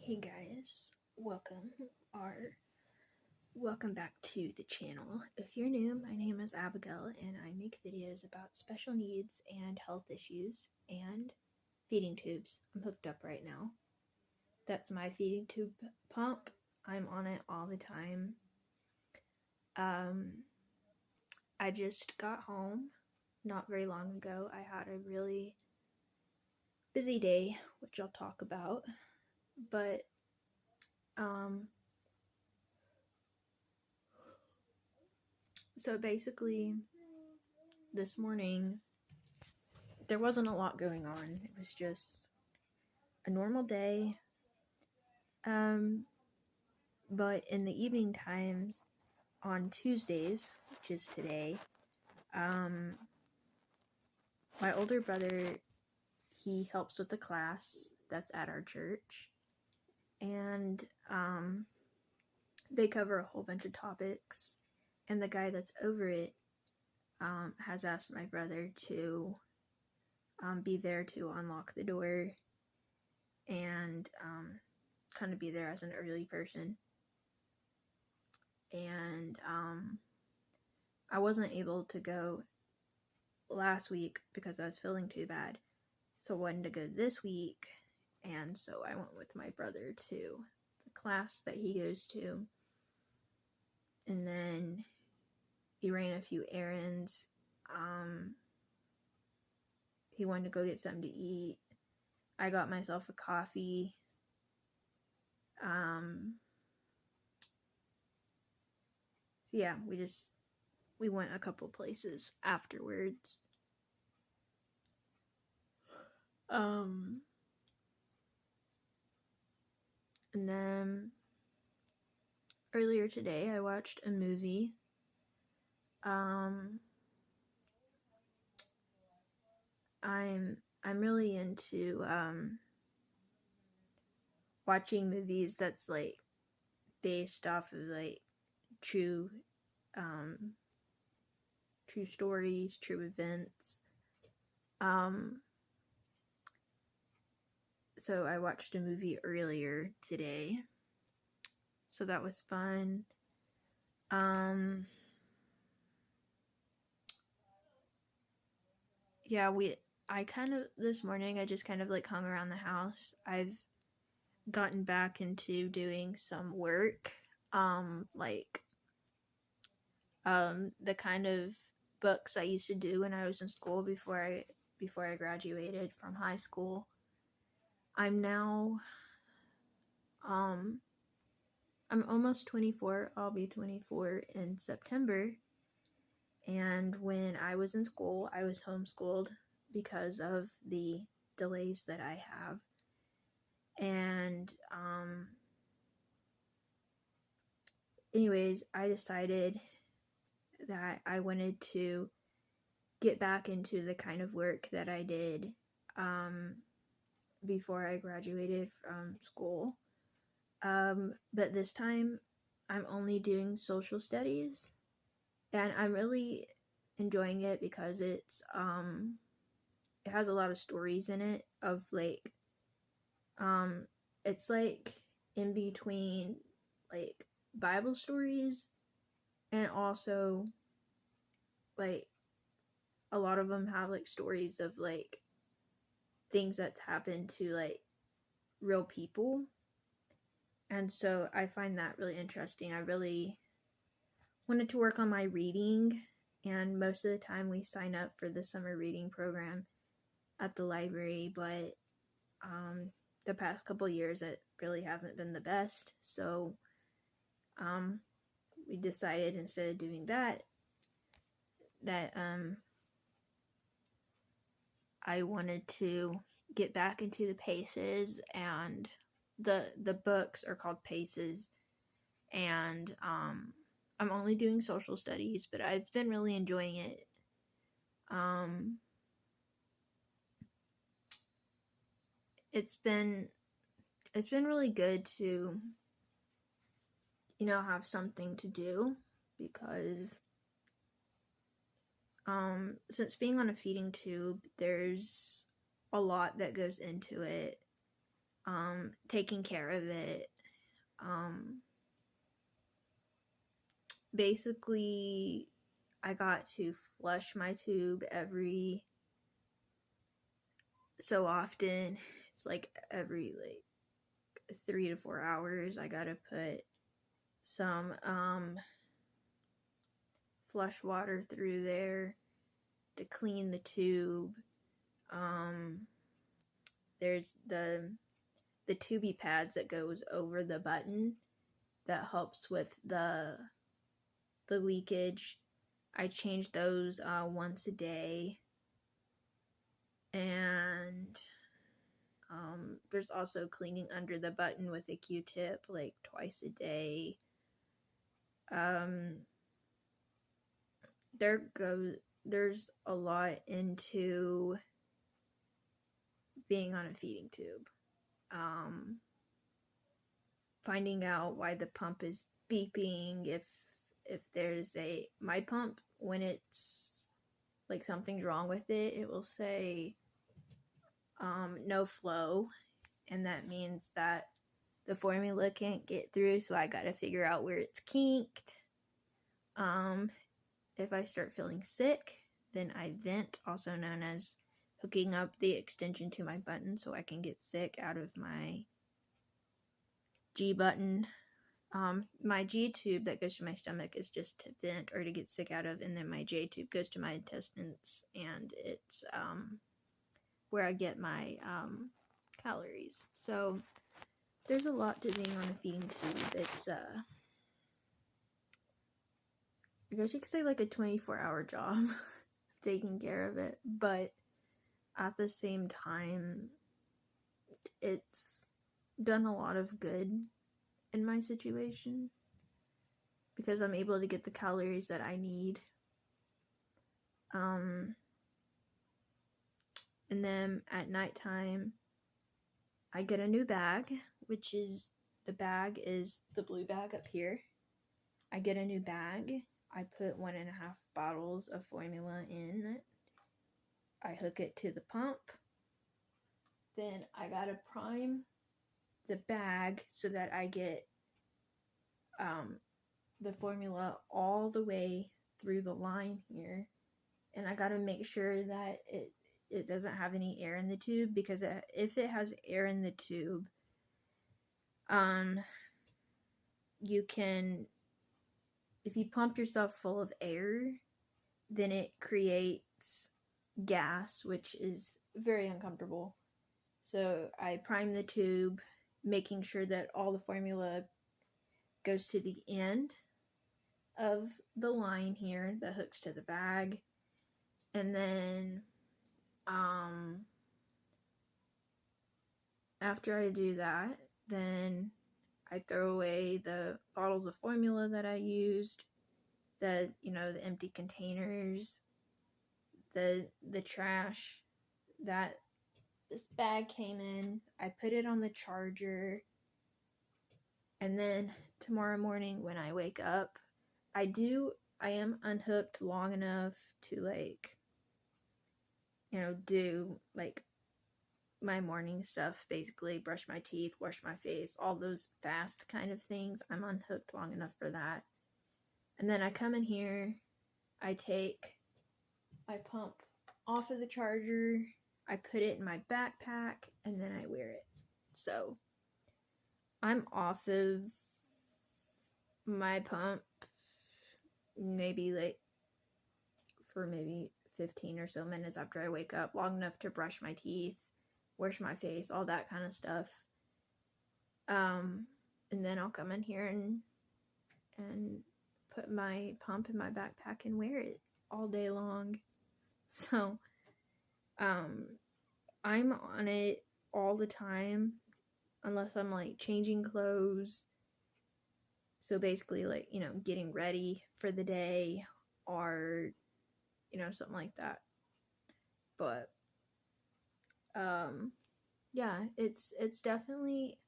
Hey guys, welcome back to the channel. If you're new, my name is Abigail and I make videos about special needs and health issues and feeding tubes. I'm hooked up right now. That's my feeding tube pump. I'm on it all the time. I just got home not very long ago. I had a really busy day, which I'll talk about, but so basically this morning there wasn't a lot going on. It was just a normal day. But in the evening times on Tuesdays, which is today, my older brother, he helps with the class that's at our church, and they cover a whole bunch of topics, and the guy that's over it has asked my brother to be there to unlock the door and kind of be there as an early person. And I wasn't able to go last week because I was feeling too bad, so I wanted to go this week, and so I went with my brother to the class that he goes to, and then he ran a few errands. He wanted to go get something to eat. I got myself a coffee. So yeah, we went a couple places afterwards. And then earlier today I watched a movie. I'm really into watching movies that's like based off of like true stories, true events. So I watched a movie earlier today, so that was fun. Yeah, this morning I just kind of like hung around the house. I've gotten back into doing some work, the kind of books I used to do when I was in school before I graduated from high school. I'm now I'm almost 24. I'll be 24 in September. And when I was in school, I was homeschooled because of the delays that I have. And anyways, I decided that I wanted to get back into the kind of work that I did before I graduated from school. But this time I'm only doing social studies, and I'm really enjoying it because it has a lot of stories in it of like it's like in between like Bible stories, and also like a lot of them have like stories of like things that's happened to like real people. And so I find that really interesting. I really wanted to work on my reading, and most of the time we sign up for the summer reading program at the library, but the past couple years it really hasn't been the best. So we decided instead of doing that I wanted to get back into the PACEs, and the books are called PACEs, and I'm only doing social studies, but I've been really enjoying it. It's been really good to, have something to do, because since being on a feeding tube, there's a lot that goes into it. taking care of it. Basically, I got to flush my tube every so often. It's like every 3 to 4 hours. I gotta put some flush water through there to clean the tube. There's the tubey pads that goes over the button that helps with the leakage. I change those once a day. And there's also cleaning under the button with a Q-tip like twice a day. There's a lot into being on a feeding tube. Finding out why the pump is beeping, if there's my pump, when it's like something's wrong with it, it will say no flow, and that means that the formula can't get through, so I gotta figure out where it's kinked. If I start feeling sick, then I vent, also known as hooking up the extension to my button so I can get sick out of my G button. My G tube that goes to my stomach is just to vent or to get sick out of, and then my J tube goes to my intestines, and it's where I get my calories. So there's a lot to being on a feeding tube. It's I guess you could say like a 24-hour job taking care of it, but at the same time, it's done a lot of good in my situation because I'm able to get the calories that I need. And then at nighttime, I get a new bag, which is the bag is the blue bag up here. I get a new bag. I put 1.5 bottles of formula in it. I hook it to the pump. Then I gotta prime the bag so that I get the formula all the way through the line here. And I gotta make sure that it doesn't have any air in the tube, because if it has air in the tube, you can, if you pump yourself full of air, then it creates gas, which is very uncomfortable. So I prime the tube, making sure that all the formula goes to the end of the line here that hooks to the bag. And then after I do that, then I throw away the bottles of formula that I used, the empty containers, the trash that this bag came in. I put it on the charger, and then tomorrow morning when I wake up, I am unhooked long enough to do my morning stuff, basically brush my teeth, wash my face, all those fast kind of things. I'm unhooked long enough for that. And then I come in here, I take my pump off of the charger, I put it in my backpack, and then I wear it. So I'm off of my pump maybe for maybe 15 or so minutes after I wake up, long enough to brush my teeth, wash my face, all that kind of stuff. And then I'll come in here and put my pump in my backpack and wear it all day long. So, I'm on it all the time, unless I'm changing clothes. So basically getting ready for the day or, something like that. But, yeah, it's definitely,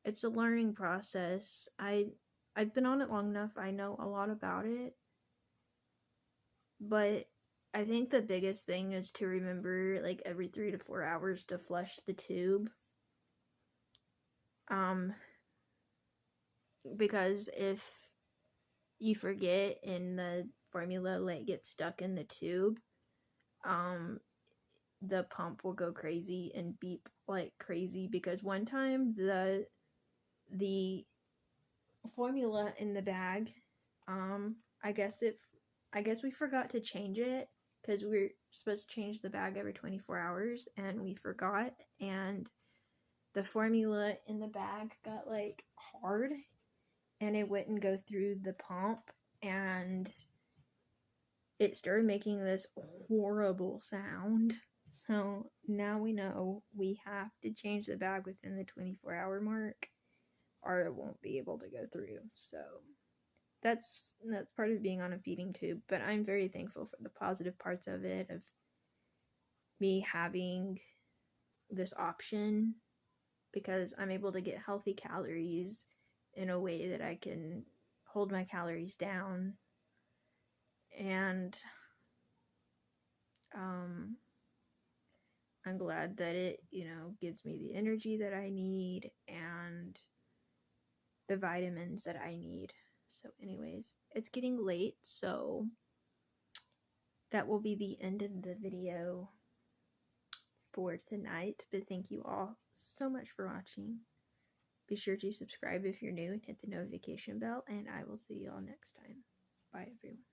it's a learning process. I've been on it long enough. I know a lot about it. But I think the biggest thing is to remember every 3 to 4 hours to flush the tube. Because if you forget and the formula like gets stuck in the tube, the pump will go crazy and beep like crazy. Because one time the formula in the bag, I guess we forgot to change it, because we're supposed to change the bag every 24 hours and we forgot, and the formula in the bag got like hard and it wouldn't go through the pump, and it started making this horrible sound. So now we know we have to change the bag within the 24-hour mark or it won't be able to go through. So that's part of being on a feeding tube, but I'm very thankful for the positive parts of it, of me having this option, because I'm able to get healthy calories in a way that I can hold my calories down. And I'm glad that it, gives me the energy that I need and the vitamins that I need. So anyways, it's getting late, so that will be the end of the video for tonight. But thank you all so much for watching. Be sure to subscribe if you're new and hit the notification bell, and I will see you all next time. Bye, everyone.